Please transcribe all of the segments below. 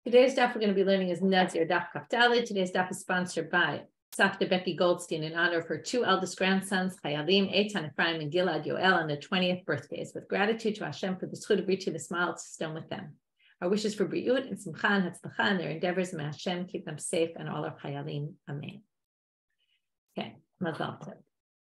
Today's daf we're going to be learning is Nazir daf Kaftali. Today's daf is sponsored by Dr. Becky Goldstein in honor of her two eldest grandsons, Chayalim, Eitan Ephraim, and Gilad Yoel, on their 20th birthdays. With gratitude to Hashem for the zchut of reaching the smile stone with them. Our wishes for Briut and Simcha and Hatzlacha and their endeavors, may Hashem keep them safe and all our Chayalim. Amen. Okay, Mazal tov.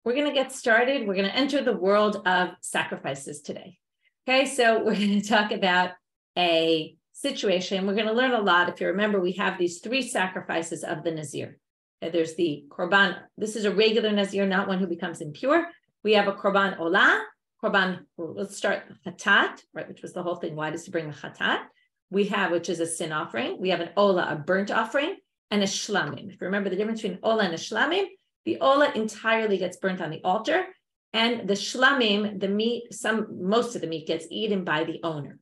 We're going to get started. We're going to enter the world of sacrifices today. Okay, so we're going to talk about a situation. We're going to learn a lot. If you remember, we have these three sacrifices of the Nazir. There's the korban. This is a regular Nazir, not one who becomes impure. We have a korban olah, korban. Let's start chatat, right? Which was the whole thing. Why does he bring a chatat? We have, which is a sin offering. We have an olah, a burnt offering, and a shlamim. If you remember the difference between olah and a shlamim, the olah entirely gets burnt on the altar, and the shlamim, the meat, most of the meat gets eaten by the owner.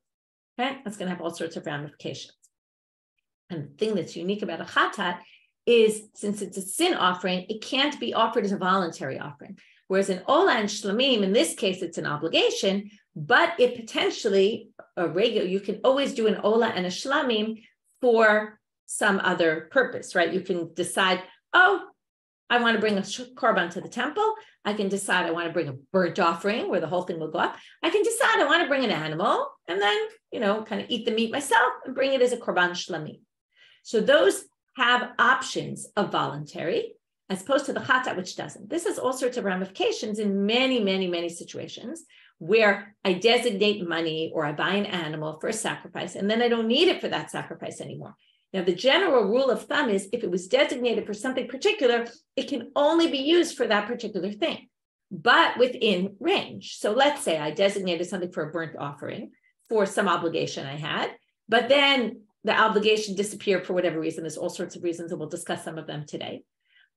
Okay, that's going to have all sorts of ramifications. And the thing that's unique about a chatat is, since it's a sin offering, it can't be offered as a voluntary offering. Whereas in olah and shlamim, in this case, it's an obligation, but it potentially, you can always do an olah and a shlamim for some other purpose, right? You can decide, oh, I want to bring a korban to the temple. I can decide I want to bring a burnt offering where the whole thing will go up. I can decide I want to bring an animal and then, kind of eat the meat myself and bring it as a korban shlamim. So those have options of voluntary as opposed to the chatat, which doesn't. This has all sorts of ramifications in many, many, many situations where I designate money or I buy an animal for a sacrifice and then I don't need it for that sacrifice anymore. Now, the general rule of thumb is if it was designated for something particular, it can only be used for that particular thing, but within range. So let's say I designated something for a burnt offering for some obligation I had, but then the obligation disappeared for whatever reason. There's all sorts of reasons, and we'll discuss some of them today.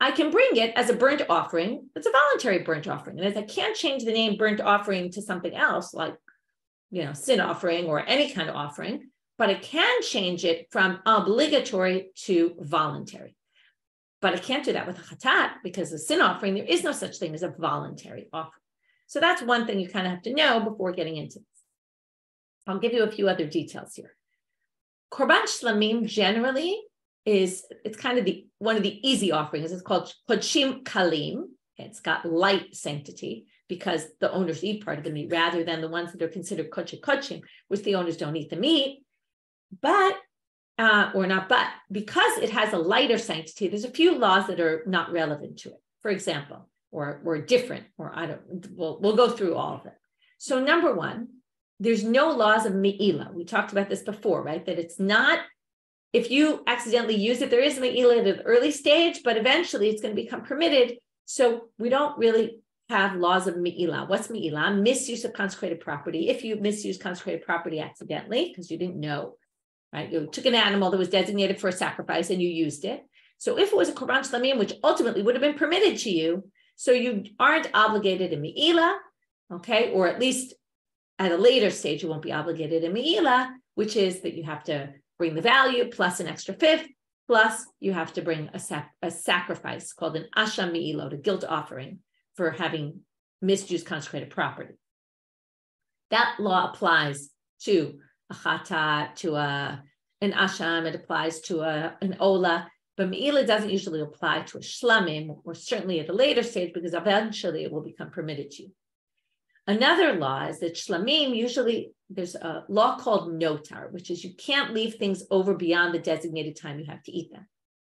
I can bring it as a burnt offering. It's a voluntary burnt offering. And if I can't change the name burnt offering to something else, like, sin offering or any kind of offering, but I can change it from obligatory to voluntary. But I can't do that with a chatat because the sin offering, there is no such thing as a voluntary offering. So that's one thing you kind of have to know before getting into this. I'll give you a few other details here. Korban shlamim generally it's kind of one of the easy offerings. It's called kodshim kalim. It's got light sanctity because the owners eat part of the meat rather than the ones that are considered kodshim, which the owners don't eat the meat. But because it has a lighter sanctity, there's a few laws that are not relevant to it, for example, or different, we'll go through all of them. So number one, there's no laws of me'ilah. We talked about this before, right? That it's not, if you accidentally use it, there is me'ilah at an early stage, but eventually it's going to become permitted. So we don't really have laws of me'ilah. What's me'ilah? Misuse of consecrated property. If you misuse consecrated property accidentally, because you didn't know, right? You took an animal that was designated for a sacrifice and you used it. So if it was a korban shlamim, which ultimately would have been permitted to you, so you aren't obligated in me'ilah, okay? Or at least at a later stage, you won't be obligated in me'ilah, which is that you have to bring the value plus an extra fifth, plus you have to bring a sacrifice called an asham me'ilot, a guilt offering for having misused consecrated property. That law applies to a chatat, to an asham, it applies to an olah, but me'ilah doesn't usually apply to a shlamim, or certainly at a later stage, because eventually it will become permitted to you. Another law is that shlamim, usually there's a law called notar, which is you can't leave things over beyond the designated time you have to eat them.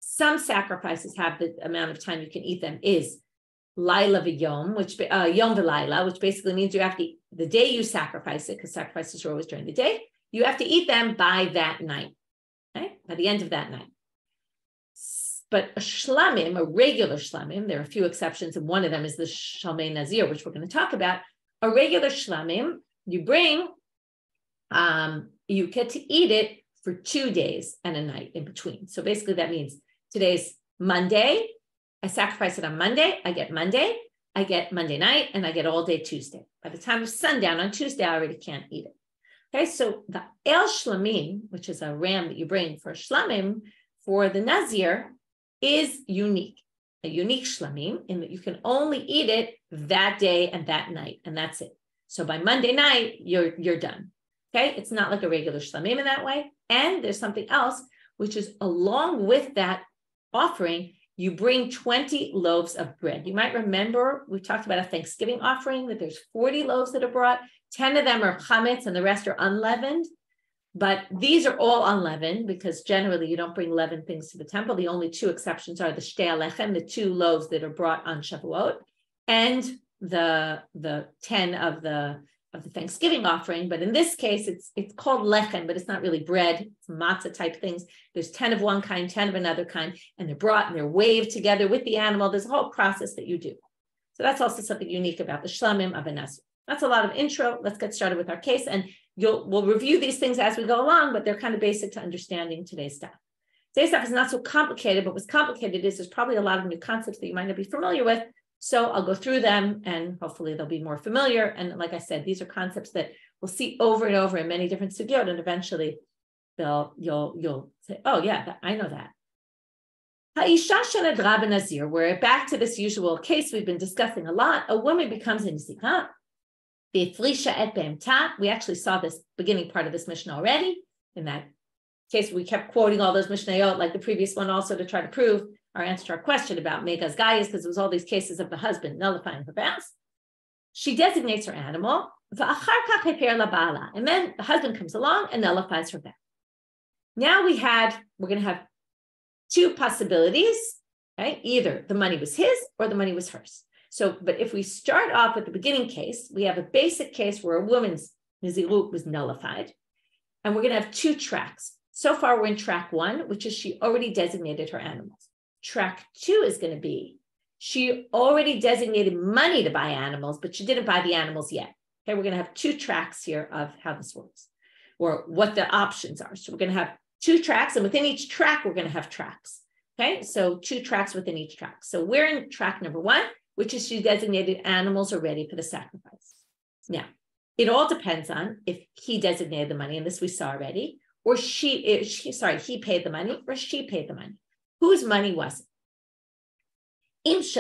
Some sacrifices have the amount of time you can eat them is laila v'yom, yom v'laila, which basically means you have to eat the day you sacrifice it, because sacrifices are always during the day. You have to eat them by that night, okay? By the end of that night. But a shlamim, a regular shlamim, there are a few exceptions, and one of them is the shalmei nazir, which we're going to talk about. A regular shlamim, you bring, you get to eat it for 2 days and a night in between. So basically that means today's Monday, I sacrifice it on Monday, I get Monday night, and I get all day Tuesday. By the time of sundown on Tuesday, I already can't eat it. Okay, so the el shlamim, which is a ram that you bring for a shlamim, for the Nazir, is unique. A unique shlamim in that you can only eat it that day and that night, and that's it. So by Monday night, you're done. Okay, it's not like a regular shlamim in that way. And there's something else, which is along with that offering, you bring 20 loaves of bread. You might remember we talked about a Thanksgiving offering, that there's 40 loaves that are brought. 10 of them are chametz and the rest are unleavened. But these are all unleavened because generally you don't bring leavened things to the temple. The only two exceptions are the shtei alechem, the 2 loaves that are brought on Shavuot, and the 10 of the Thanksgiving offering. But in this case, it's called lechem, but it's not really bread. It's matzah type things. There's 10 of one kind, 10 of another kind, and they're brought and they're waved together with the animal. There's a whole process that you do. So that's also something unique about the shlamim of a Nazir. That's a lot of intro. Let's get started with our case, and we'll review these things as we go along, but they're kind of basic to understanding today's stuff. Today's stuff is not so complicated, but what's complicated is there's probably a lot of new concepts that you might not be familiar with. So I'll go through them and hopefully they'll be more familiar. And like I said, these are concepts that we'll see over and over in many different sugyot, and eventually you'll say, oh yeah, I know that. Ha'isha shenadra b'nazir, we're back to this usual case we've been discussing a lot. A woman becomes a nazirah. We actually saw this beginning part of this Mishna already. In that case, we kept quoting all those Mishnayot, like the previous one, also to try to prove our answer to our question about Megas Gaius, because it was all these cases of the husband nullifying her vows. She designates her animal, and then the husband comes along and nullifies her vow. Now we're going to have 2 possibilities, right? Either the money was his or the money was hers. So, but if we start off with the beginning case, we have a basic case where a woman's nazirut was nullified, and we're going to have 2 tracks. So far, we're in track 1, which is she already designated her animals. Track 2 is going to be she already designated money to buy animals, but she didn't buy the animals yet. Okay, we're going to have 2 tracks here of how this works, or what the options are. So we're going to have 2 tracks, and within each track, we're going to have tracks. Okay, so 2 tracks within each track. So we're in track number 1, which is she designated animals are ready for the sacrifice. Now, it all depends on if he designated the money, and this we saw already, or he paid the money, or she paid the money. Whose money was it? If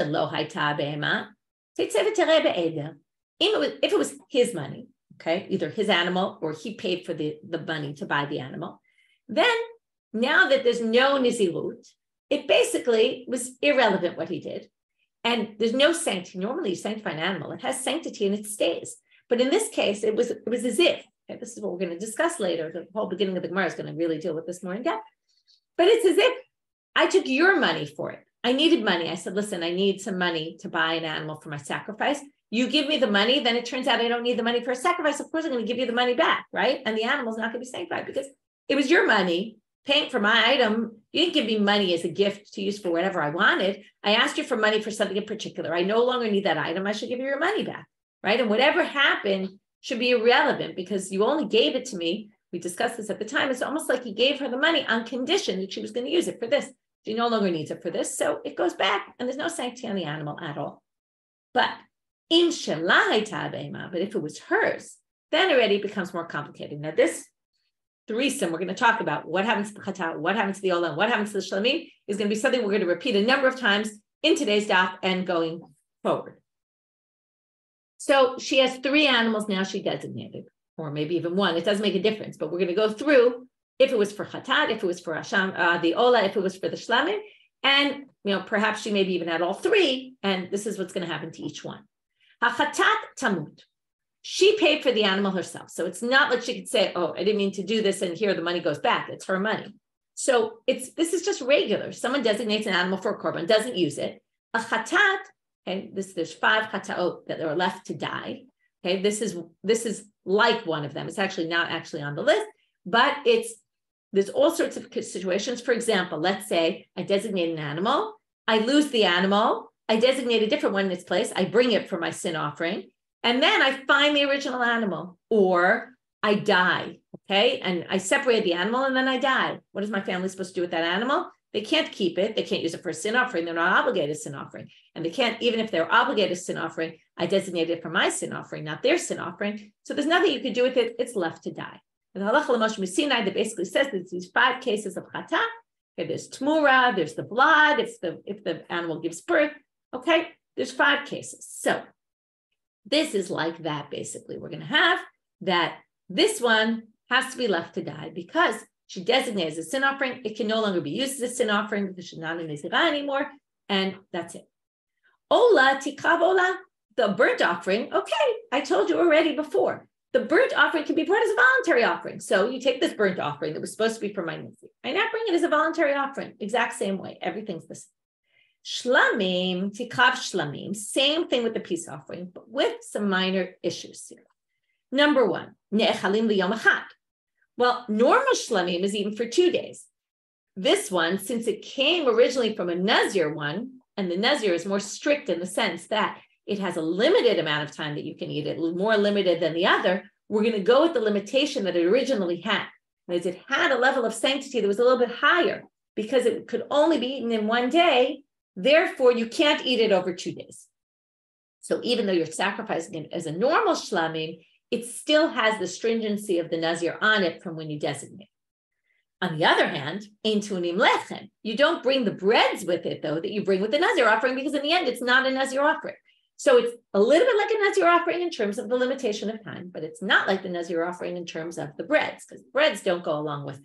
it was his money, okay, either his animal or he paid for the money to buy the animal, then now that there's no nizirut, it basically was irrelevant what he did. And there's no sanctity. Normally you sanctify an animal, it has sanctity and it stays. But in this case, it was as if, okay, this is what we're going to discuss later. The whole beginning of the Gemara is going to really deal with this more in depth. But it's as if I took your money for it. I needed money. I said, listen, I need some money to buy an animal for my sacrifice. You give me the money, then it turns out I don't need the money for a sacrifice. Of course, I'm going to give you the money back, right? And the animal's not going to be sanctified because it was your money paying for my item. You didn't give me money as a gift to use for whatever I wanted. I asked you for money for something in particular. I no longer need that item. I should give you your money back, right? And whatever happened should be irrelevant because you only gave it to me. We discussed this at the time. It's almost like he gave her the money on condition that she was going to use it for this. She no longer needs it for this. So it goes back and there's no sanctity on the animal at all. But if it was hers, then already it becomes more complicated. Now this threesome we're going to talk about, what happens to the chata, what happens to the olam, what happens to the shlamim, is going to be something we're going to repeat a number of times in today's daf and going forward. So she has 3 animals now she designated, or maybe even 1. It doesn't make a difference, but we're going to go through if it was for chatat, if it was for the ola, if it was for the shlamim, and perhaps she maybe even had all 3, and this is what's going to happen to each one. Ha-chatat tamud. She paid for the animal herself. So it's not like she could say, oh, I didn't mean to do this, and here the money goes back. It's her money. So this is just regular. Someone designates an animal for a korban, doesn't use it. A chatat, okay, there's 5 chataot that are left to die. Okay, this is like one of them. It's actually not actually on the list, but there's all sorts of situations. For example, let's say I designate an animal, I lose the animal, I designate a different one in its place, I bring it for my sin offering, and then I find the original animal, or I die, okay? And I separated the animal and then I die. What is my family supposed to do with that animal? They can't keep it. They can't use it for a sin offering. They're not obligated sin offering. And they can't, even if they're obligated sin offering, I designated it for my sin offering, not their sin offering. So there's nothing you can do with it. It's left to die. And the halacha l'moshe Sinai that basically says there's these 5 cases of chata. Okay, there's tmura, there's the blood, if the animal gives birth. Okay, there's 5 cases. So this is like that, basically. We're going to have that this one has to be left to die because she designated as a sin offering. It can no longer be used as a sin offering because she's not a nazirite anymore, and that's it. Ola tikav ola, the burnt offering. Okay, I told you already before. The burnt offering can be brought as a voluntary offering. So you take this burnt offering that was supposed to be for my nazir. I now bring it as a voluntary offering, exact same way. Everything's the same. Shlamim, tikav shlamim, same thing with the peace offering, but with some minor issues here. Number one, ne'echalim liyom echad. Well, normal shlamim is even for 2 days. This one, since it came originally from a Nazir one, and the Nazir is more strict in the sense that it has a limited amount of time that you can eat it, more limited than the other, we're going to go with the limitation that it originally had. As it had a level of sanctity that was a little bit higher because it could only be eaten in 1 day, therefore you can't eat it over 2 days. So even though you're sacrificing it as a normal shlamim, it still has the stringency of the Nazir on it from when you designate. On the other hand, intunim lechem, you don't bring the breads with it though that you bring with the Nazir offering because in the end it's not a Nazir offering. So it's a little bit like a Nazir offering in terms of the limitation of time, but it's not like the Nazir offering in terms of the breads because breads don't go along with it.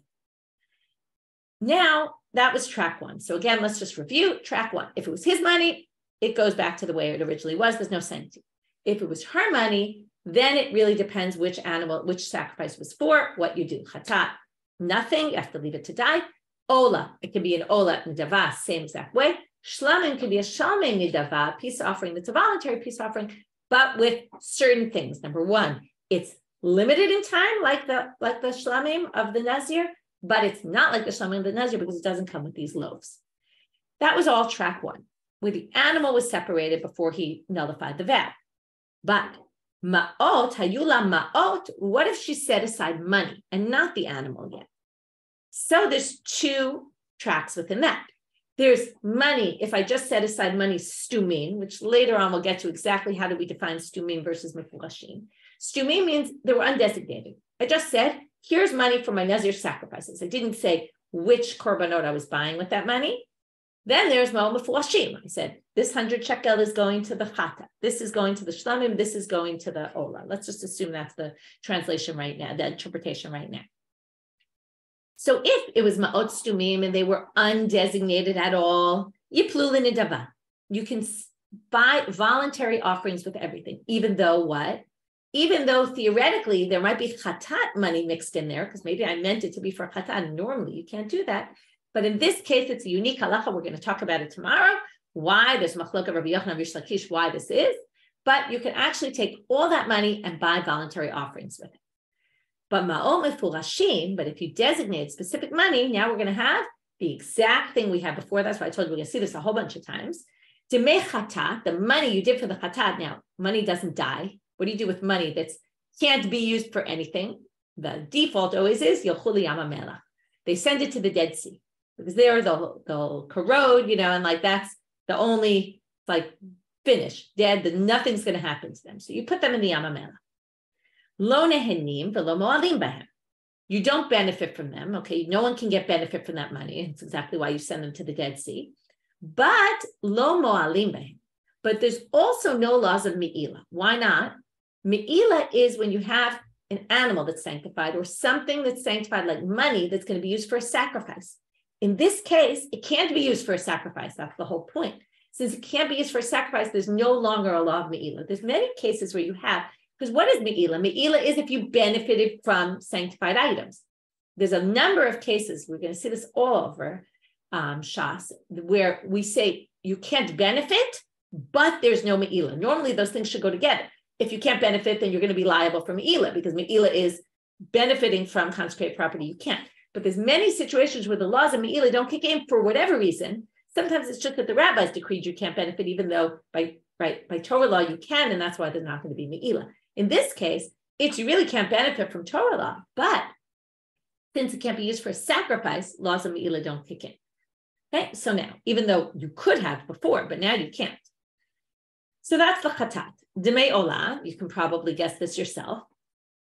Now, that was track one. So again, let's just review track one. If it was his money, it goes back to the way it originally was. There's no sanctity. If it was her money, then it really depends which animal, which sacrifice was for, what you do. Chatat, nothing, you have to leave it to die. Ola, it can be an ola nidava, same exact way. Shlamim can be a shalmim nidava, peace offering that's a voluntary peace offering, but with certain things. Number one, it's limited in time, like the shlamim of the Nazir, but it's not like the shlamim of the Nazir because it doesn't come with these loaves. That was all track one, where the animal was separated before he nullified the vow. But ma'ot, hayula ma'ot, what if she set aside money and not the animal yet? So there's 2 tracks within that. There's money, if I just set aside money, stumim, which later on we'll get to exactly how do we define stumim versus mefurashim. Stumim means they were undesignated. I just said, here's money for my Nazir sacrifices. I didn't say which korbanot I was buying with that money. Then there's mefurashim. I said, this 100 shekel is going to the chata. This is going to the shlamim. This is going to the ola. Let's just assume that's the translation right now, the interpretation right now. So if it was ma'ot stumim and they were undesignated at all, yiplu l'nidava. You can buy voluntary offerings with everything, even though what? Even though theoretically there might be chatat money mixed in there, because maybe I meant it to be for chatat, and normally you can't do that. But in this case, it's a unique halacha. We're going to talk about it tomorrow. Why? There's machlok of Rabbi Yehuda and Rish Lakish, why this is. But you can actually take all that money and buy voluntary offerings with it. But ma'ot mefurashim, but if you designate specific money, now we're going to have the exact thing we had before. That's why I told you we're going to see this a whole bunch of times. Demei chatat, the money you did for the chatat. Now, money doesn't die. What do you do with money that can't be used for anything? The default always is yochuli yamamelach. They send it to the Dead Sea because there they'll corrode, and like that's the only finish, dead. Nothing's going to happen to them. So you put them in the yamamelach. Lo nehenim v'lo mo'alim bahem. You don't benefit from them. Okay, no one can get benefit from that money. It's exactly why you send them to the Dead Sea. But lo mo'alim bahem. But there's also no laws of me'ila. Why not? Me'ila is when you have an animal that's sanctified or something that's sanctified, like money that's going to be used for a sacrifice. In this case, it can't be used for a sacrifice. That's the whole point. Since it can't be used for a sacrifice, there's no longer a law of me'ila. There's many cases where you have. Because what is me'ila? Me'ila is if you benefited from sanctified items. There's a number of cases, we're going to see this all over Shas, where we say you can't benefit, but there's no me'ila. Normally those things should go together. If you can't benefit, then you're going to be liable for me'ila, because me'ila is benefiting from consecrated property. You can't. But there's many situations where the laws of me'ila don't kick in for whatever reason. Sometimes it's just that the rabbis decreed you can't benefit, even though by Torah law you can, and that's why there's not going to be me'ila. In this case, you really can't benefit from Torah law, but since it can't be used for a sacrifice, laws of me'ila don't kick in. Okay, so now, even though you could have before, but now you can't. So that's the chatat. Demei olah, you can probably guess this yourself.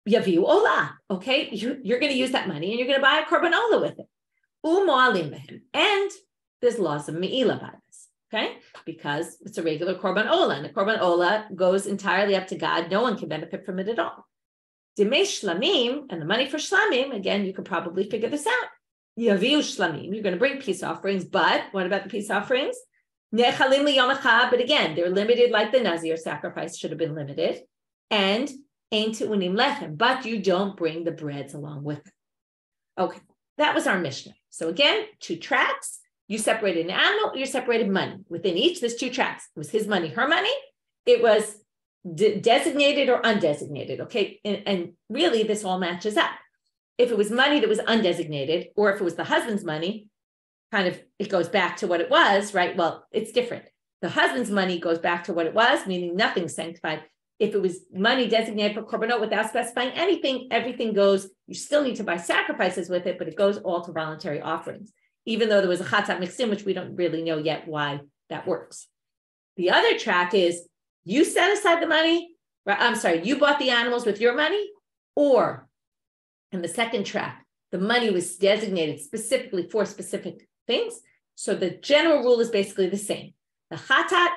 Yaviu olah, okay? You're going to use that money and you're going to buy a korban olah with it. U'mo'alim behem. And there's laws of me'ila by this. Okay, because it's a regular korban olah, and the korban olah goes entirely up to God. No one can benefit from it at all. Dimei shlamim, and the money for shlamim, again, you could probably figure this out. Yaviu shlamim, you're going to bring peace offerings, but what about the peace offerings? Nechalim liyom echad, but again, they're limited like the Nazir sacrifice should have been limited. And ein te'unim lechem, but you don't bring the breads along with them. Okay, that was our Mishna. So again, 2 tracks. You separated an animal, you separated money. Within each, there's 2 tracks. It was his money, her money. It was designated or undesignated, okay? And really, this all matches up. If it was money that was undesignated, or if it was the husband's money, kind of, it goes back to what it was, right? Well, it's different. The husband's money goes back to what it was, meaning nothing's sanctified. If it was money designated for korbanot without specifying anything, everything goes, you still need to buy sacrifices with it, but it goes all to voluntary offerings, even though there was a chatat mixed in, which we don't really know yet why that works. The other track is, you set aside the money, you bought the animals with your money, or in the second track, the money was designated specifically for specific things. So the general rule is basically the same. The chatat,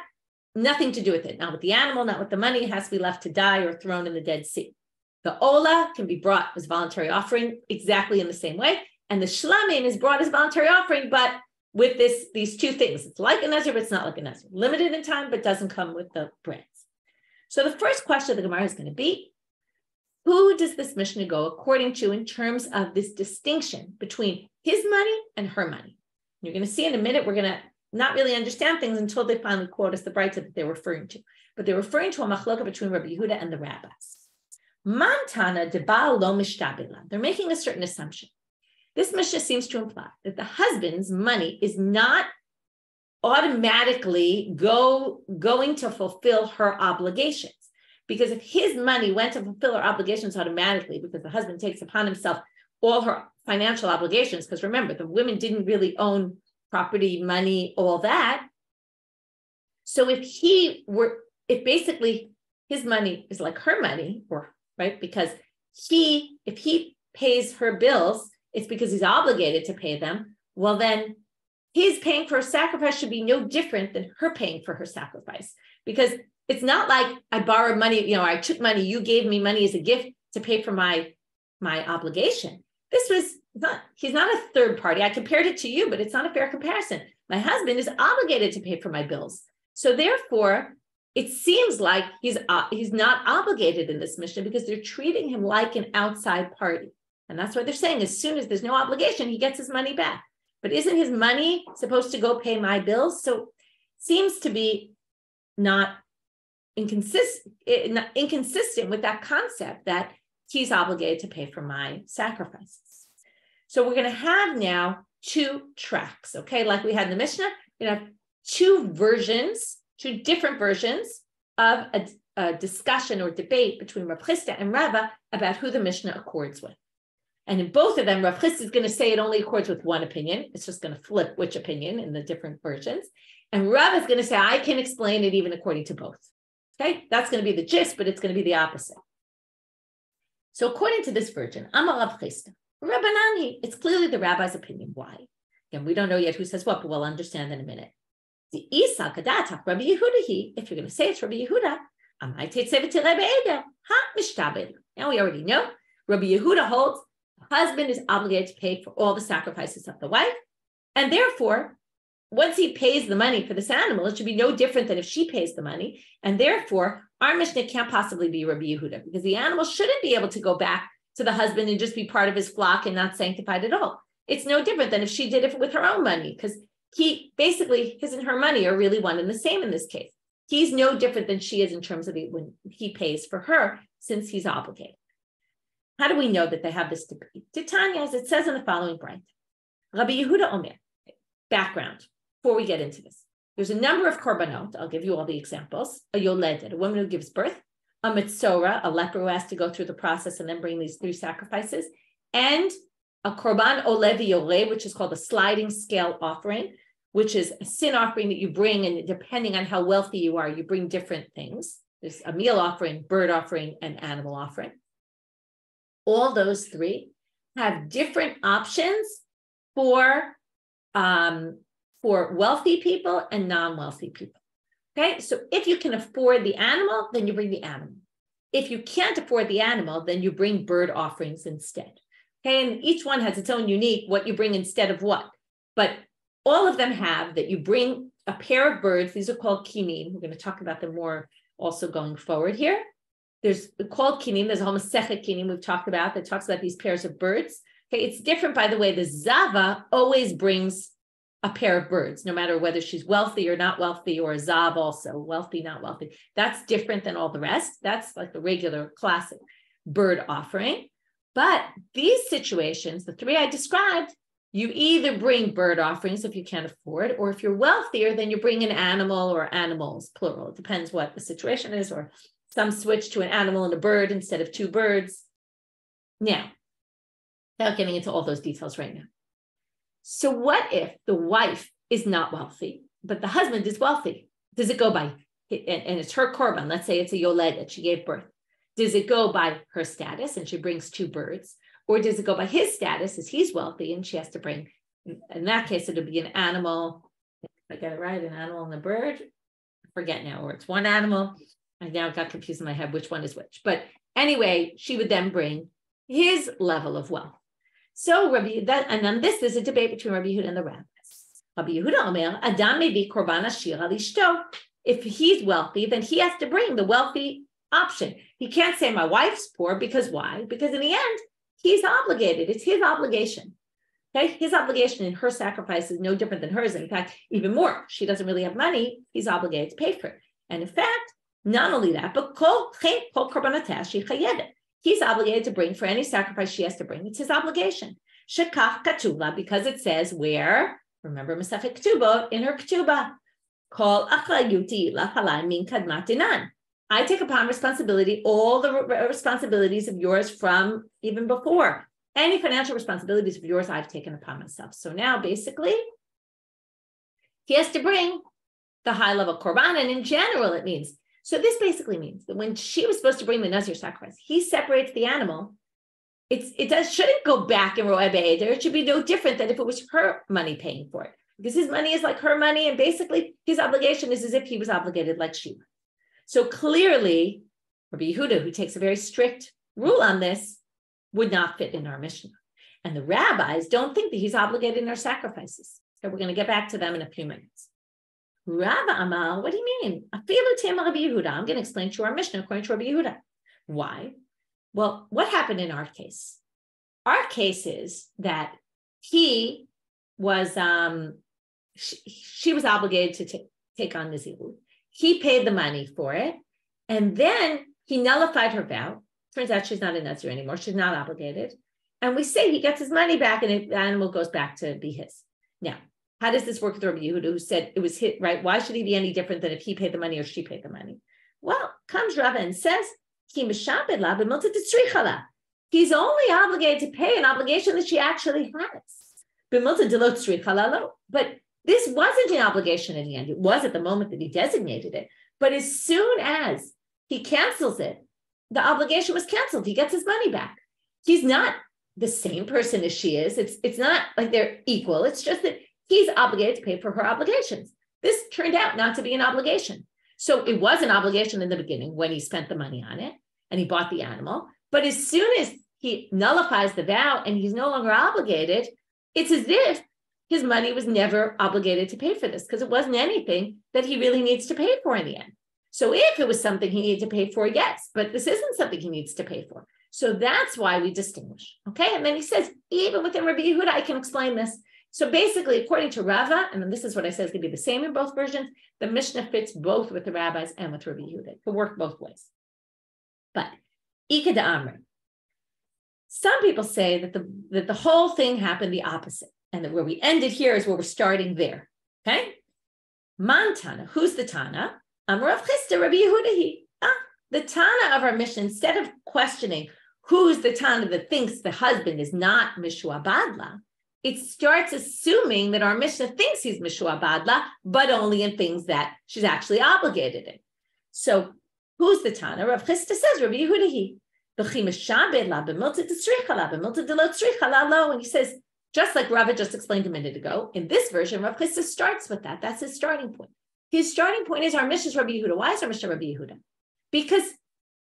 nothing to do with it. Not with the animal, not with the money. It has to be left to die or thrown in the Dead Sea. The ola can be brought as voluntary offering exactly in the same way. And the shlamim is brought as voluntary offering, but with these 2 things. It's like a nazir, but it's not like a nazir. Limited in time, but doesn't come with the breads. So the first question of the Gemara is going to be, who does this Mishnah go according to in terms of this distinction between his money and her money? You're going to see in a minute, we're going to not really understand things until they finally quote us the brights that they're referring to. But they're referring to a machloka between Rabbi Yehuda and the rabbis. Mantana de baal lo mishtabela. They're making a certain assumption. This Mishnah seems to imply that the husband's money is not automatically going to fulfill her obligations. Because if his money went to fulfill her obligations automatically, because the husband takes upon himself all her financial obligations, because remember, the women didn't really own property, money, all that. So if basically his money is like her money, or right, because if he pays her bills, it's because he's obligated to pay them. Well, then his paying for a sacrifice should be no different than her paying for her sacrifice, because it's not like I borrowed money, I took money, you gave me money as a gift to pay for my obligation. He's not a third party. I compared it to you, but it's not a fair comparison. My husband is obligated to pay for my bills. So therefore, it seems like he's not obligated in this Mishnah because they're treating him like an outside party. And that's what they're saying. As soon as there's no obligation, he gets his money back. But isn't his money supposed to go pay my bills? So it seems to be not inconsistent with that concept that he's obligated to pay for my sacrifices. So we're going to have now 2 tracks, okay? Like we had in the Mishnah, we have 2 different versions of a discussion or debate between Rav Chisda and Rava about who the Mishnah accords with. And in both of them, Rav Chisda is going to say it only accords with one opinion. It's just going to flip which opinion in the different versions. And Rava is going to say, I can explain it even according to both. Okay, that's going to be the gist, but it's going to be the opposite. So according to this version, Amar Rav Chisda, Rabbanani, it's clearly the rabbi's opinion. Why? Again, we don't know yet who says what, but we'll understand in a minute. The Isa Kadatach Rabbi Yehuda, if you're going to say it's Rabbi Yehuda, now we already know Rabbi Yehuda holds the husband is obligated to pay for all the sacrifices of the wife, and therefore, once he pays the money for this animal, it should be no different than if she pays the money, and therefore, our Mishnah can't possibly be Rabbi Yehuda because the animal shouldn't be able to go back to the husband and just be part of his flock and not sanctified at all. It's no different than if she did it with her own money, because his and her money are really one and the same in this case. He's no different than she is in terms of when he pays for her, since he's obligated. How do we know that they have this debate? Titania, as it says in the following bright, Rabbi Yehuda Omer. Background, before we get into this. There's a number of korbanot. I'll give you all the examples. A yoledet, a woman who gives birth. A mitzora, a leper who has to go through the process and then bring these 3 sacrifices. And a korban olevi yore, which is called a sliding scale offering, which is a sin offering that you bring, and depending on how wealthy you are, you bring different things. There's a meal offering, bird offering, and animal offering. All those 3 have different options for wealthy people and non-wealthy people. Okay, so if you can afford the animal, then you bring the animal. If you can't afford the animal, then you bring bird offerings instead. Okay, and each one has its own unique, what you bring instead of what. But all of them have that you bring a pair of birds. These are called kinim. We're going to talk about them more also going forward here. There's called kinim. There's a whole masechet kinim we've talked about that talks about these pairs of birds. Okay, it's different, by the way. The zava always brings a pair of birds, no matter whether she's wealthy or not wealthy, or a zav also, wealthy, not wealthy. That's different than all the rest. That's like the regular classic bird offering. But these situations, the three I described, you either bring bird offerings if you can't afford, or if you're wealthier, then you bring an animal or animals, plural. It depends what the situation is, or some switch to an animal and a bird instead of two birds. Now, without getting into all those details right now. So what if the wife is not wealthy, but the husband is wealthy? Does it go by, and it's her korban, let's say it's a yoledet, she gave birth. Does it go by her status and she brings two birds? Or does it go by his status as he's wealthy and she has to bring, in that case, it'll be an animal. If I get it right, an animal and a bird. I forget now, or it's one animal. I now got confused in my head which one is which. But anyway, she would then bring his level of wealth. So and on this, there's a debate between Rabbi Yehuda and the rabbis. Rabbi Yehuda Omer, Adam may be korban ashir al ishto. If he's wealthy, then he has to bring the wealthy option. He can't say my wife's poor, because why? Because in the end, he's obligated. It's his obligation. Okay, his obligation and her sacrifice is no different than hers. In fact, even more. She doesn't really have money. He's obligated to pay for it. And in fact, not only that, but he's obligated to bring for any sacrifice she has to bring. It's his obligation. Shekach ketuba, because it says where, remember Masechet Ketubot, in her ketuba, Kol achrayuti lachalai min kadmat dinan. I take upon responsibility, all the responsibilities of yours from even before. Any financial responsibilities of yours, I've taken upon myself. So now basically, he has to bring the high level korban. And in general, it means, so this basically means that when she was supposed to bring the Nazir sacrifice, he separates the animal. Shouldn't go back in Ro'eh Be'eder. It should be no different than if it was her money paying for it. Because his money is like her money. And basically, his obligation is as if he was obligated like she was. So clearly, Rabbi Yehuda, who takes a very strict rule on this, would not fit in our Mishna. And the rabbis don't think that he's obligated in our sacrifices. So we're going to get back to them in a few minutes. Rava Amal, what do you mean? Afilu tema Rabbi Yehuda. I'm going to explain to our Mishna according to Rabbi Yehuda. Why? Well, what happened in our case? Our case is that he was, she was obligated to take on Nazirut. He paid the money for it, and then he nullified her vow. Turns out she's not a Nazir anymore. She's not obligated. And we say he gets his money back and the animal goes back to be his. Now, how does this work with Rabbi Yehuda, who said it was his, right? Why should he be any different than if he paid the money or she paid the money? Well, comes Rava and says, he's only obligated to pay an obligation that she actually has. But this wasn't an obligation in the end. It was at the moment that he designated it. But as soon as he cancels it, the obligation was canceled. He gets his money back. He's not the same person as she is. It's not like they're equal. It's just that he's obligated to pay for her obligations. This turned out not to be an obligation. So it was an obligation in the beginning when he spent the money on it and he bought the animal. But as soon as he nullifies the vow and he's no longer obligated, it's as if his money was never obligated to pay for this, because it wasn't anything that he really needs to pay for in the end. So if it was something he needed to pay for, yes, but this isn't something he needs to pay for. So that's why we distinguish. Okay. And then he says, even within Rabbi Yehuda, I can explain this. So basically, according to Rava, and this is what I said is going to be the same in both versions, the Mishnah fits both with the rabbis and with Rabbi Yehuda. It can work both ways. But Ika de Amri. Some people say that the whole thing happened the opposite, and that where we ended here is where we're starting there. Okay? Man Tana, who's the Tana? Rav Chisda, Rabbi Yehuda. The Tana of our Mishnah, instead of questioning who's the Tana that thinks the husband is not Mishuabadla, it starts assuming that our Mishnah thinks he's Mishuabadla, but only in things that she's actually obligated in. So who's the Tana? Rav Chisda says, Rabbi Yehuda. And he says, just like Rava just explained a minute ago, in this version, Rav Chisda starts with that. That's his starting point. His starting point is our Mishnah Rabbi Yehuda. Why is our Mishnah Rabbi Yehuda? Because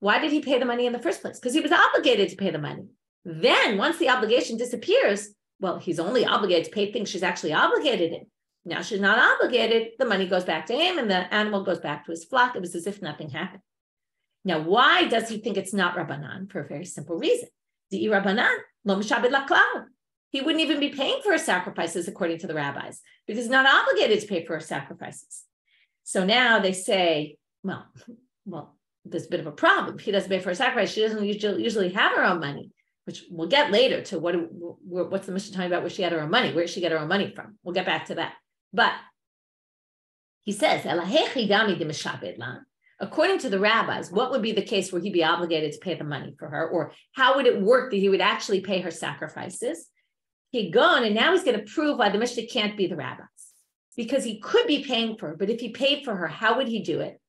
why did he pay the money in the first place? Because he was obligated to pay the money. Then once the obligation disappears, well, he's only obligated to pay things she's actually obligated in. Now she's not obligated, the money goes back to him and the animal goes back to his flock. It was as if nothing happened. Now, why does he think it's not Rabbanan? For a very simple reason. Di Rabbanan, lo mishabed laklal. He wouldn't even be paying for his sacrifices according to the rabbis, because he's not obligated to pay for his sacrifices. So now they say, well, there's a bit of a problem. If he doesn't pay for a sacrifice, she doesn't usually have her own money, which we'll get later to what's the Mishna talking about where she had her own money. Where did she get her own money from? We'll get back to that. But he says, according to the rabbis, what would be the case where he'd be obligated to pay the money for her? Or how would it work that he would actually pay her sacrifices? He'd gone, and now he's going to prove why the Mishna can't be the rabbis. Because he could be paying for her, but if he paid for her, how would he do it?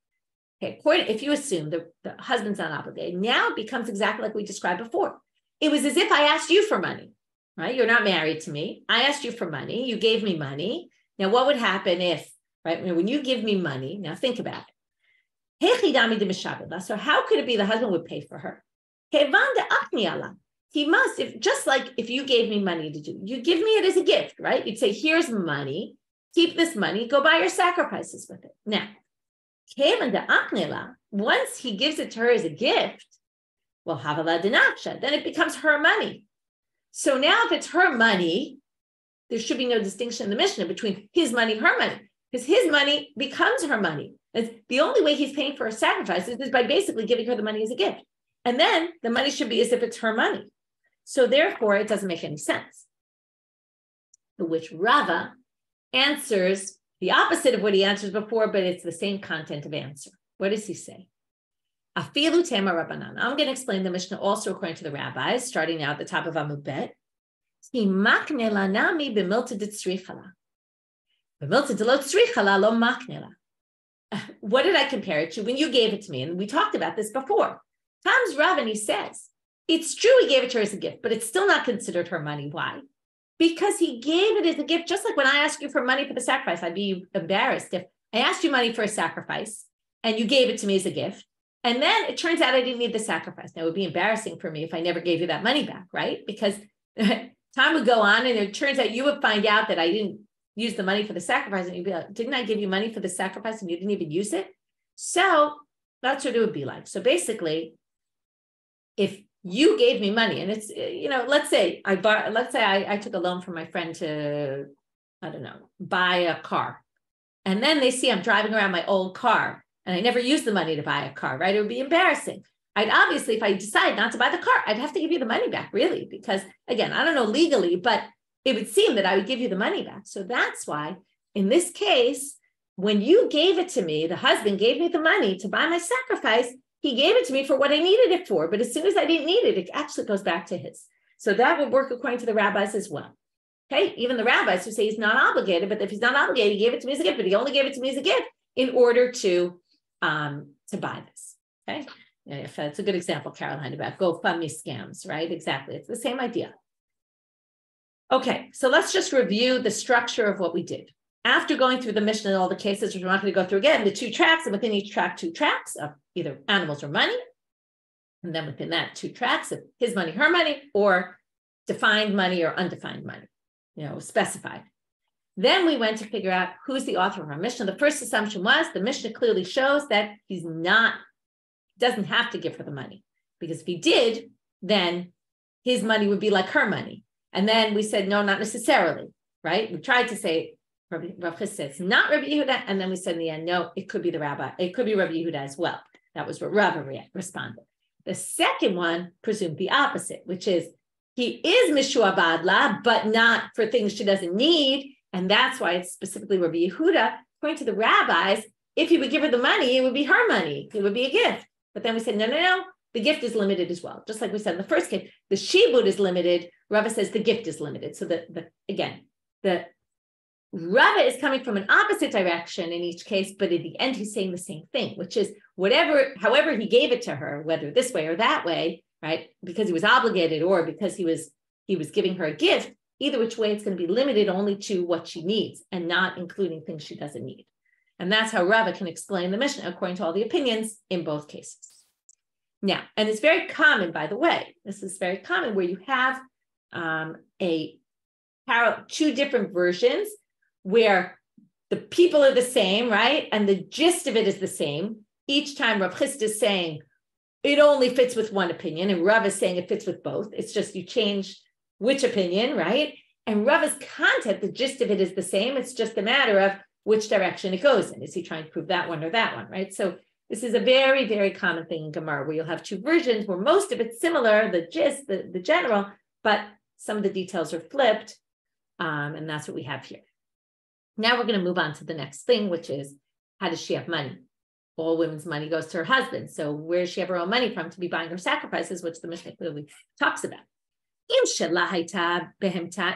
Okay, if you assume the husband's not obligated, now it becomes exactly like we described before. It was as if I asked you for money, right? You're not married to me. I asked you for money. You gave me money. Now, what would happen if, right, when you give me money, now think about it. So how could it be the husband would pay for her? He must, just like if you gave me money to do, you give me it as a gift, right? You'd say, here's money, keep this money, go buy your sacrifices with it. Now, once he gives it to her as a gift, well, then it becomes her money. So now if it's her money, there should be no distinction in the Mishna between his money and her money, because his money becomes her money. And the only way he's paying for her sacrifices is by basically giving her the money as a gift. And then the money should be as if it's her money. So therefore, it doesn't make any sense. To which Rava answers the opposite of what he answers before, but it's the same content of answer. What does he say? Afilu tema Rabbanan. I'm going to explain the Mishna also according to the rabbis, starting now at the top of Amud Bet. What did I compare it to when you gave it to me? And we talked about this before. Comes Rav and he says, it's true he gave it to her as a gift, but it's still not considered her money. Why? Because he gave it as a gift, just like when I ask you for money for the sacrifice. I'd be embarrassed if I asked you money for a sacrifice and you gave it to me as a gift. And then it turns out I didn't need the sacrifice. Now, it would be embarrassing for me if I never gave you that money back, right? Because time would go on and it turns out you would find out that I didn't use the money for the sacrifice. And you'd be like, didn't I give you money for the sacrifice and you didn't even use it? So that's what it would be like. So basically, if you gave me money and it's, let's say I took a loan from my friend to, I don't know, buy a car. And then they see I'm driving around my old car and I never used the money to buy a car, right? It would be embarrassing. I'd obviously, if I decide not to buy the car, I'd have to give you the money back, really, because again, I don't know legally, but it would seem that I would give you the money back. So that's why in this case, when you gave it to me, the husband gave me the money to buy my sacrifice. He gave it to me for what I needed it for. But as soon as I didn't need it, it actually goes back to his. So that would work according to the rabbis as well. Okay, even the rabbis who say he's not obligated, but if he's not obligated, he gave it to me as a gift, but he only gave it to me as a gift in order to buy this. Okay, if that's a good example, Caroline, about GoFundMe scams, right? Exactly, it's the same idea. Okay, so let's just review the structure of what we did. After going through the Mishna and all the cases, which we're not going to go through again, the 2 tracks, and within each track, 2 tracks of either animals or money. And then within that, 2 tracks of his money, her money, or defined money or undefined money, specified. Then we went to figure out who's the author of our Mishna. The first assumption was the Mishna clearly shows that doesn't have to give her the money. Because if he did, then his money would be like her money. And then we said, no, not necessarily, right? We tried to say, Rav Chisda says, not Rabbi Yehuda. And then we said in the end, no, it could be the rabbi. It could be Rabbi Yehuda as well. That was what Rava responded. The second one presumed the opposite, which is he is Mishua Badla, but not for things she doesn't need. And that's why it's specifically Rabbi Yehuda. According to the rabbis, if he would give her the money, it would be her money. It would be a gift. But then we said, no. The gift is limited as well. Just like we said in the first case, the shibud is limited. Rava says the gift is limited. So the Rava is coming from an opposite direction in each case, but in the end, he's saying the same thing, which is however he gave it to her, whether this way or that way, right? Because he was obligated or because he was giving her a gift, either which way, it's going to be limited only to what she needs and not including things she doesn't need. And that's how Rava can explain the Mishna according to all the opinions in both cases. Now, and it's very common, by the way, this is very common where you have two different versions where the people are the same, right? And the gist of it is the same. Each time Rav Chisda is saying it only fits with one opinion, and Rav is saying it fits with both. It's just you change which opinion, right? And Rav's content, the gist of it is the same. It's just a matter of which direction it goes in. Is he trying to prove that one or that one, right? So this is a very, very common thing in Gemara where you'll have two versions where most of it's similar, the gist, the general, but some of the details are flipped. And that's what we have here. Now we're going to move on to the next thing, which is how does she have money? All women's money goes to her husband. So where does she have her own money from to be buying her sacrifices, which the Mishna clearly talks about? If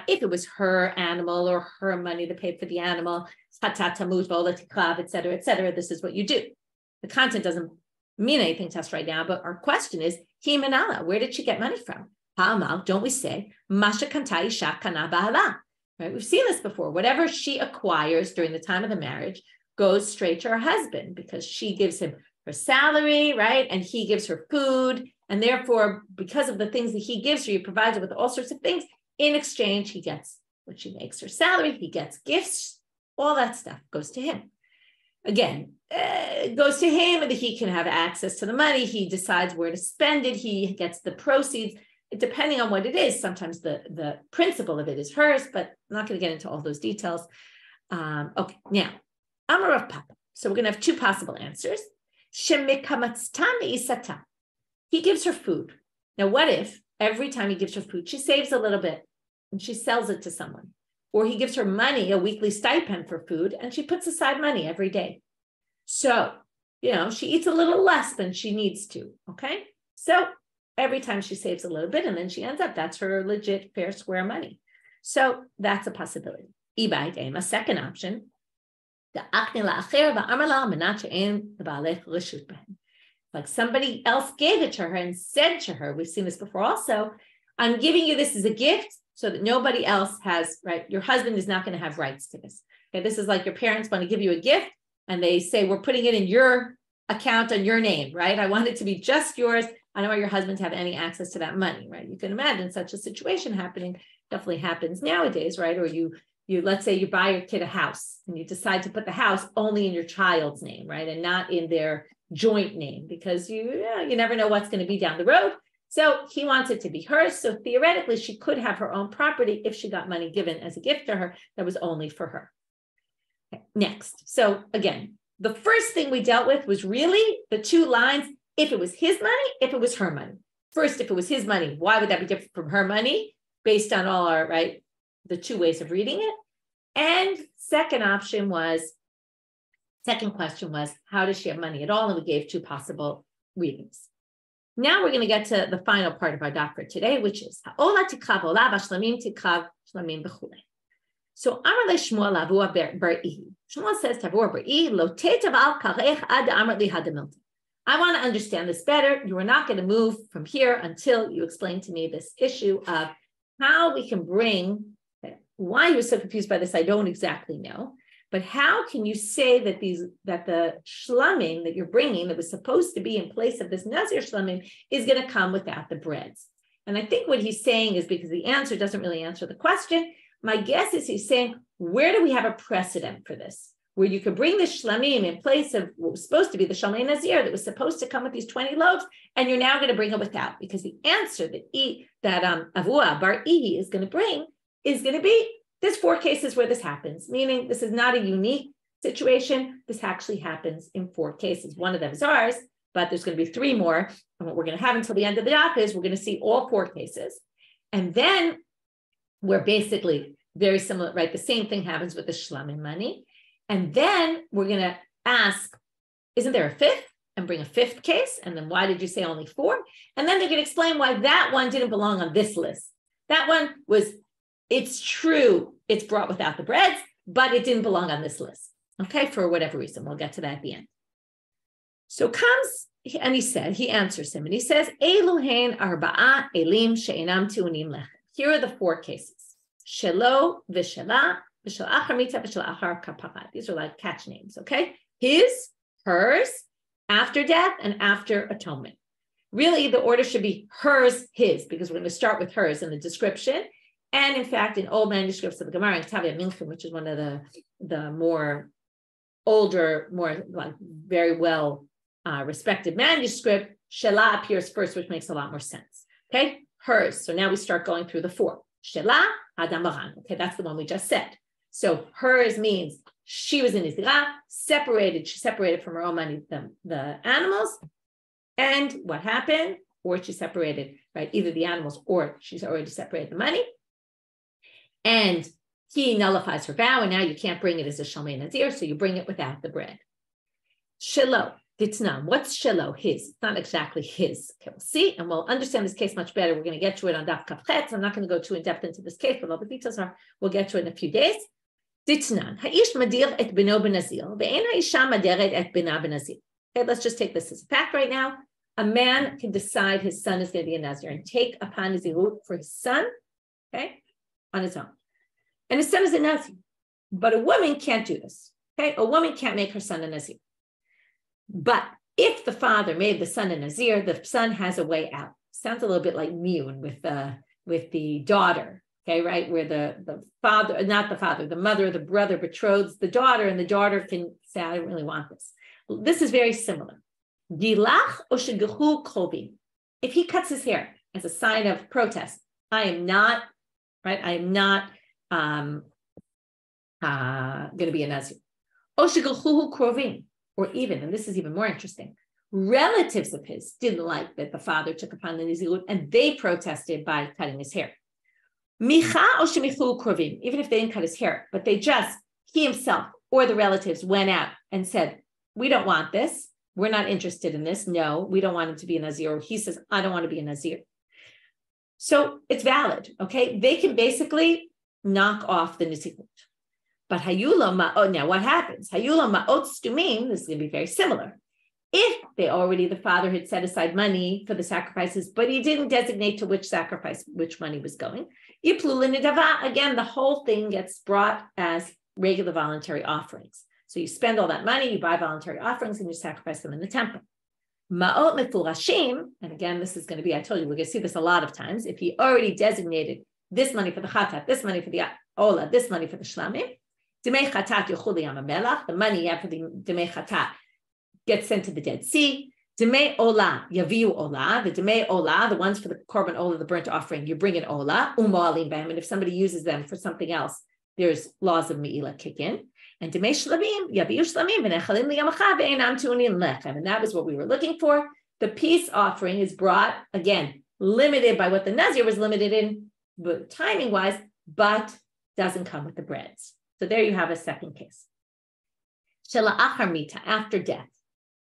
it was her animal or her money to pay for the animal, etc., etc., this is what you do. The content doesn't mean anything to us right now, but our question is, where did she get money from? Don't we say, right? We've seen this before. Whatever she acquires during the time of the marriage goes straight to her husband because she gives him her salary, right? And he gives her food. And therefore, because of the things that he gives her, he provides her with all sorts of things. In exchange, he gets what she makes her salary. He gets gifts. All that stuff goes to him. Again, it goes to him and he can have access to the money. He decides where to spend it. He gets the proceeds. Depending on what it is, sometimes the principle of it is hers, but I'm not going to get into all those details. Okay, now, Amar of Papa. So we're going to have two possible answers. He gives her food. Now, what if every time he gives her food, she saves a little bit and she sells it to someone? Or he gives her money, a weekly stipend for food, and she puts aside money every day. So, she eats a little less than she needs to, okay? So every time she saves a little bit and then she ends up, that's her legit fair square money. So that's a possibility. A second option, like somebody else gave it to her and said to her, we've seen this before also, I'm giving you this as a gift so that nobody else has, right? Your husband is not going to have rights to this. Okay, this is like your parents want to give you a gift and they say, we're putting it in your account on your name, right? I want it to be just yours. I don't want your husband to have any access to that money, right? You can imagine such a situation happening, definitely happens nowadays, right? Or you let's say you buy your kid a house and you decide to put the house only in your child's name, right? And not in their joint name because you never know what's going to be down the road. So he wants it to be hers. So theoretically, she could have her own property if she got money given as a gift to her that was only for her. Okay, next. So again, the first thing we dealt with was really the two lines. If it was his money, if it was her money. First, if it was his money, why would that be different from her money based on all our, right, the two ways of reading it? And second question was, how does she have money at all? And we gave two possible readings. Now we're going to get to the final part of our daf for today, which is so Amar le Shmuel Avuha bar Ihi. Shmuel says to Avuha bar Ihi, lo teitav al karech ad amar li hadamilta. I want to understand this better. You are not going to move from here until you explain to me this issue of how we can bring, why you were so confused by this, I don't exactly know. But how can you say that the shlamim that you're bringing that was supposed to be in place of this Nazir shlamim is going to come without the breads? And I think what he's saying is because the answer doesn't really answer the question. My guess is he's saying, where do we have a precedent for this? Where you could bring the shlamim in place of what was supposed to be the shalmei nazir that was supposed to come with these 20 loaves, and you're now going to bring it without, because the answer that Avuha bar Ihi is going to bring is going to be, there's 4 cases where this happens, meaning this is not a unique situation. This actually happens in 4 cases. One of them is ours, but there's going to be 3 more. And what we're going to have until the end of the daf is we're going to see all 4 cases. And then we're basically very similar, right? The same thing happens with the shlamim money. And then we're going to ask, isn't there a 5th? And bring a 5th case. And then why did you say only 4? And then they're going to explain why that one didn't belong on this list. That one was, it's true, it's brought without the breads, but it didn't belong on this list. Okay, for whatever reason. We'll get to that at the end. So comes, and he answers him, and he says, Eluhain arba'a elim she'enam ti'unim lechem. Here are the 4 cases. Shelo v'shela, v'shel achar mita, v'shel achar kapara. These are like catch names, okay? His, hers, after death, and after atonement. Really, the order should be hers, his, because we're going to start with hers in the description. And in fact, in old manuscripts of the Gemara, in Tavia Milchim, which is one of the more older, more like very well respected manuscript, Shelah appears first, which makes a lot more sense. Okay, hers. So now we start going through the four. Shelah, Adam Baran. Okay, that's the one we just said. So hers means she was in Nazirah, separated. She separated from her own money the animals. And what happened? Or she separated, right? Either the animals or she's already separated the money. And he nullifies her vow, and now you can't bring it as a Shalmei Nazir, so you bring it without the bread. Shelo, Ditnam. What's Shelo? His. It's not exactly his. Okay, we'll see, and we'll understand this case much better. We're going to get to it on Daf Kafchet. I'm not going to go too in depth into this case, but all the details are, we'll get to it in a few days. Ditnan. Ha'ish madir et beno benazir, ve'en ha'isha maderet et bena benazir. Okay, let's just take this as a fact right now. A man can decide his son is going to be a Nazir and take upon Nazirut for his son, okay, on his own. And his son is a Nazir. But a woman can't do this, okay? A woman can't make her son a Nazir. But if the father made the son a Nazir, the son has a way out. Sounds a little bit like Miyun with the daughter, okay, right? Where the father, not the father, the mother or the brother betroths the daughter, and the daughter can say, I don't really want this. This is very similar. Gilach o shegehu kobi. If he cuts his hair as a sign of protest, I am not, right? I am not going to be a Nazir. O shegehu krovim, or even, and this is even more interesting, relatives of his didn't like that the father took upon the Nazirut, and they protested by cutting his hair. Micha o shemichu krovim, even if they didn't cut his hair, but he himself or the relatives went out and said, we don't want this. We're not interested in this. No, we don't want him to be a Nazir. Or he says, I don't want to be a Nazir. So it's valid, okay? They can basically knock off the Nazirut. But hayula ma'ot, now what happens? Hayula ma'ot stumim, this is going to be very similar. If the father had set aside money for the sacrifices, but he didn't designate to which sacrifice, which money was going, again, the whole thing gets brought as regular voluntary offerings. So you spend all that money, you buy voluntary offerings, and you sacrifice them in the temple. Ma'ot mefurashim, and again, this is going to be, I told you, we're going to see this a lot of times. If he already designated this money for the chatat, this money for the ola, this money for the shlamim, demei chatat yochuli yamamelach, the money you have for the demei chatat gets sent to the Dead Sea. Demei ola, yaviu ola, the demei ola, the ones for the korban ola, the burnt offering, you bring an ola, umoalim b'hem, and if somebody uses them for something else, there's laws of me'ilah kick in. And demei shlamim, yaviu shlamim, v'nechalim liyamacha ve'enam tu'unim lechem, and that was what we were looking for. The peace offering is brought, again, limited by what the Nazir was limited in, timing-wise, but doesn't come with the breads. So there you have a second case. Shela'achar mita, after death.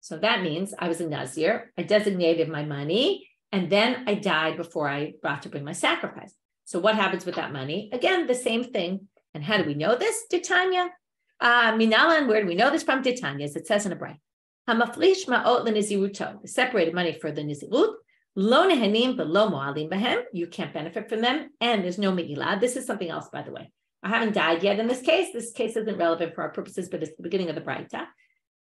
So that means I was a Nazir, I designated my money, and then I died before I brought to bring my sacrifice. So what happens with that money? Again, the same thing. And how do we know this? Titania. Minalan, where do we know this from? Titania, as it says in a braille. Hamaflish ma'ot l'niziruto, the separated money for the nizirut, lo nehanim v'lo mo'alim b'hem, you can't benefit from them, and there's no me'ilah. This is something else, by the way. I haven't died yet in this case. This case isn't relevant for our purposes, but it's the beginning of the Braita.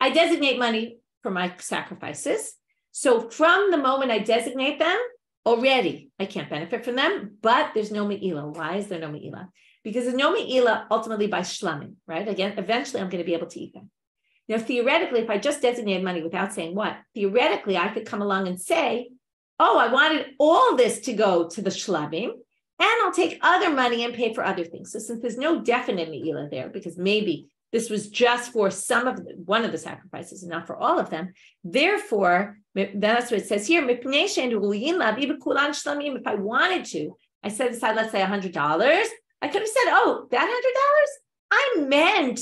I designate money for my sacrifices. So from the moment I designate them, already I can't benefit from them, but there's no me'ilah. Why is there no me'ilah? Because there's no me'ilah ultimately by shlamim, right? Again, eventually I'm going to be able to eat them. Now, theoretically, if I just designated money without saying what, theoretically, I could come along and say, oh, I wanted all this to go to the shlamim, and I'll take other money and pay for other things. So since there's no definite me'ilah there, because maybe this was just for one of the sacrifices and not for all of them, therefore, that's what it says here, if I wanted to, I set aside, let's say $100, I could have said, oh, that $100, I meant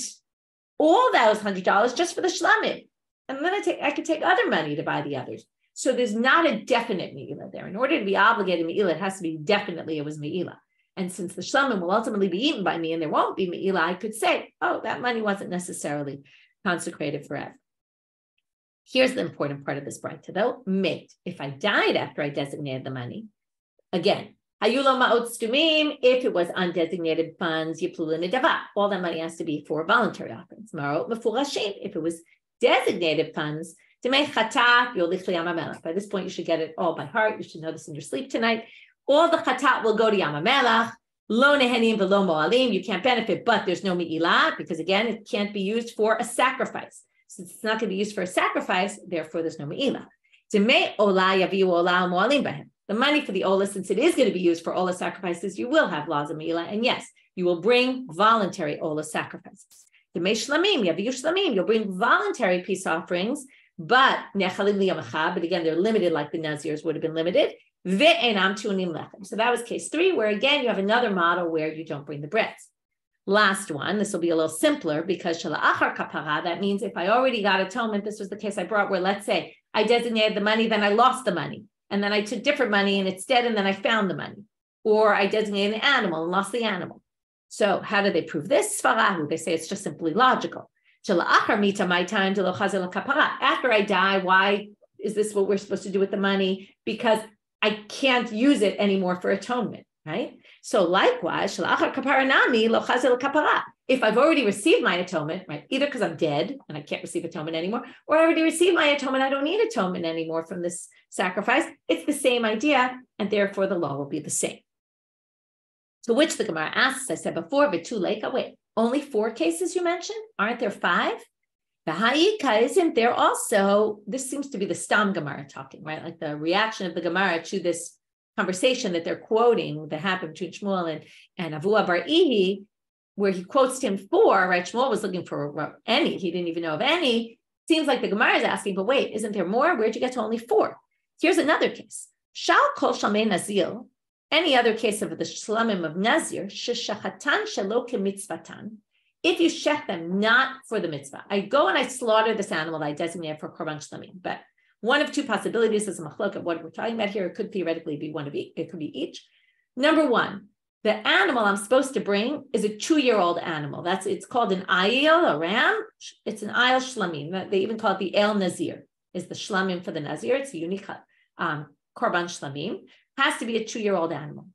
all those $100 just for the shlamim. And then I could take other money to buy the others. So there's not a definite me'ilah there. In order to be obligated me'ilah, it has to be definitely it was me'ilah. And since the shlamim will ultimately be eaten by me and there won't be me'ilah, I could say, oh, that money wasn't necessarily consecrated forever. Here's the important part of this braita, though. Mate, if I died after I designated the money, again, hayula ma'ot stumim, if it was undesignated funds, yiplu l'nedava, all that money has to be for voluntary offerings. Marot mefurashim, if it was designated funds, By this point, you should get it all by heart. You should know this in your sleep tonight. All the chatat will go to Yam HaMelech. Lo nehenim v'lo mo'alim. You can't benefit, but there's no me'ilah, because again, it can't be used for a sacrifice. Since it's not going to be used for a sacrifice, therefore there's no me'ilah. The money for the olah, since it is going to be used for olah sacrifices, you will have laws of me'ilah, and yes, you will bring voluntary olah sacrifices. You'll bring voluntary peace offerings, but again, they're limited like the Nazirs would have been limited. So that was case 3, where again, you have another model where you don't bring the breads. Last one, this will be a little simpler, because shala'achar kapara, that means if I already got atonement, this was the case I brought, where let's say I designated the money, then I lost the money, and then I took different money and it's dead, and then I found the money. Or I designated an animal and lost the animal. So how do they prove this? Sfarahu, they say it's just simply logical. After I die, why is this what we're supposed to do with the money? Because I can't use it anymore for atonement, right? So likewise, if I've already received my atonement, right, either because I'm dead and I can't receive atonement anymore, or I already received my atonement, I don't need atonement anymore from this sacrifice, it's the same idea, and therefore the law will be the same. To which the Gemara asks, I said before, wait, only 4 cases you mentioned? Aren't there 5? The Ha'ika, isn't there also, this seems to be the Stam Gemara talking, right? Like the reaction of the Gemara to this conversation that they're quoting that happened between Shmuel and Avuha bar Ihi, where he quotes him 4, right? Shmuel was looking for any, he didn't even know of any. Seems like the Gemara is asking, but wait, isn't there more? Where'd you get to only 4? Here's another case. Shal kol shalmei nazil, any other case of the shlamim of Nazir, sheshachatan shelo kemitzvatan, if you shech them not for the mitzvah. I go and I slaughter this animal that I designated for korban shlamim, but one of 2 possibilities is a machlok of what we're talking about here. It could theoretically be one of each. It could be each. Number 1, the animal I'm supposed to bring is a 2-year-old animal. It's called an ayil, a ram. It's an ayil shlamim. They even call it the el nazir, is the shlamim for the nazir. It's a unique korban shlamim. Has to be a 2-year-old animal.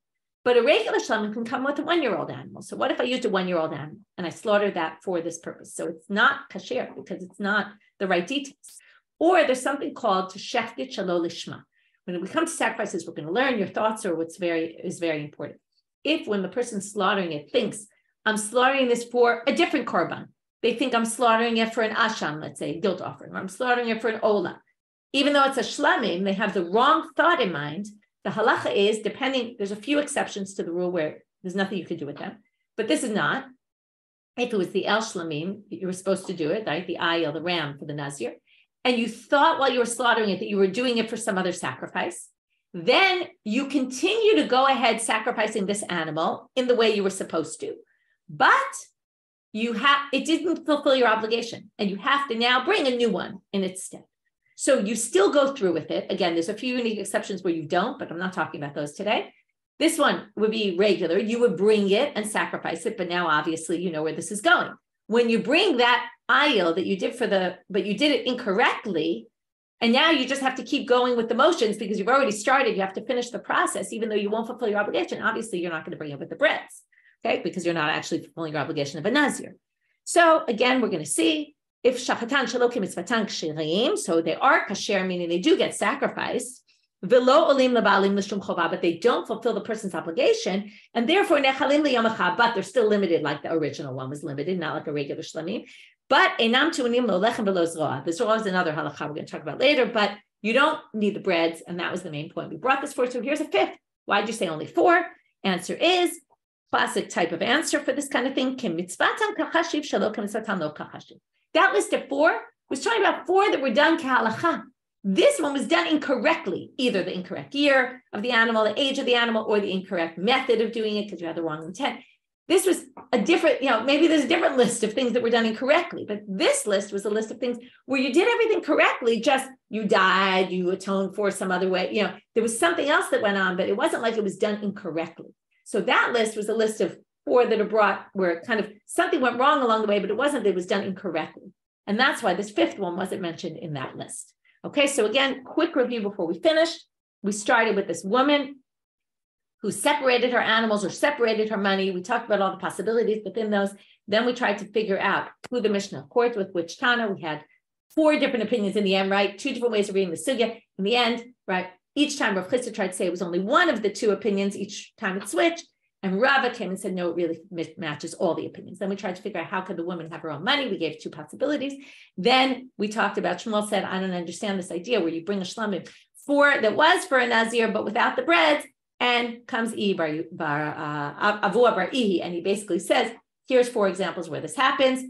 But a regular shlamim can come with a 1-year-old animal. So what if I used a 1-year-old animal and I slaughtered that for this purpose? So it's not kasher because it's not the right details. Or there's something called to shechtit shelo lishma. When we come to sacrifices, we're going to learn your thoughts or what's very important. If when the person's slaughtering it thinks, I'm slaughtering this for a different korban, they think I'm slaughtering it for an asham, let's say, guilt offering, or I'm slaughtering it for an olah. Even though it's a shlamim, they have the wrong thought in mind. The halacha is, there's a few exceptions to the rule where there's nothing you can do with them, but this is not. If it was the el shlamim, you were supposed to do it, right? The ayil, the ram for the nazir, and you thought while you were slaughtering it that you were doing it for some other sacrifice, then you continue to go ahead sacrificing this animal in the way you were supposed to, but it didn't fulfill your obligation, and you have to now bring a new one in its stead. So you still go through with it. Again, there's a few unique exceptions where you don't, but I'm not talking about those today. This one would be regular. You would bring it and sacrifice it, but now obviously you know where this is going. When you bring that ayil that you did but you did it incorrectly, and now you just have to keep going with the motions because you've already started, you have to finish the process, even though you won't fulfill your obligation. Obviously, you're not going to bring it with the breads, okay? Because you're not actually fulfilling your obligation of a nazir. So again, we're going to see if shachatan shelo kemitzvatan ksherim, so they are kasher, meaning they do get sacrificed, v'lo olim lebalim l'shum chova, but they don't fulfill the person's obligation, and therefore nechalim liyom echad, but they're still limited, like the original one was limited, not like a regular shlamim. But enam tu'unim lo lechem v'lo zroa. The zroa is another halacha we're going to talk about later, but you don't need the breads, and that was the main point we brought this for. So here's a 5th. Why'd you say only 4? Answer is classic type of answer for this kind of thing. Kemitzvatan kachashiv shelo kemitzvatan lo kachashiv. That list of 4 was talking about 4 that were done k'halacha. This one was done incorrectly, either the incorrect year of the animal, the age of the animal, or the incorrect method of doing it because you had the wrong intent. This was a different, maybe there's a different list of things that were done incorrectly, but this list was a list of things where you did everything correctly, just you died, you atoned for some other way. There was something else that went on, but it wasn't like it was done incorrectly. So that list was a list of 4 that are brought where kind of something went wrong along the way, but it wasn't, it was done incorrectly. And that's why this 5th one wasn't mentioned in that list. Okay, so again, quick review before we finish. We started with this woman who separated her animals or separated her money. We talked about all the possibilities within those. Then we tried to figure out who the Mishna accords with which Tana. We had 4 different opinions in the end, right? 2 different ways of reading the sugya. In the end, right? Each time Rav Chisda tried to say it was only one of the 2 opinions, each time it switched. And Rava came and said, no, it really matches all the opinions. Then we tried to figure out how could the woman have her own money. We gave 2 possibilities. Then we talked about, Shmuel said, I don't understand this idea where you bring a shlamim that was for a Nazir, but without the breads, and comes Avuha bar Ihi. And he basically says, here's 4 examples where this happens.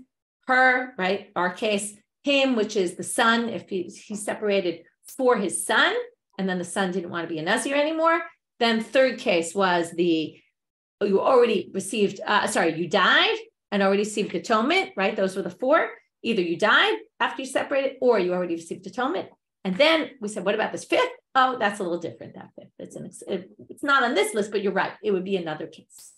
Her, right, our case, him, which is the son, if he's separated for his son, and then the son didn't want to be a Nazir anymore. Then 3rd case was you already received, you died and already received atonement, right? Those were the 4. Either you died after you separated or you already received atonement. And then we said, what about this 5th? Oh, that's a little different, that 5th. It's not on this list, but you're right. It would be another case.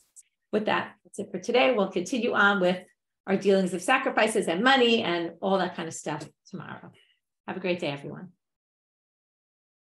With that, that's it for today. We'll continue on with our dealings of sacrifices and money and all that kind of stuff tomorrow. Have a great day, everyone.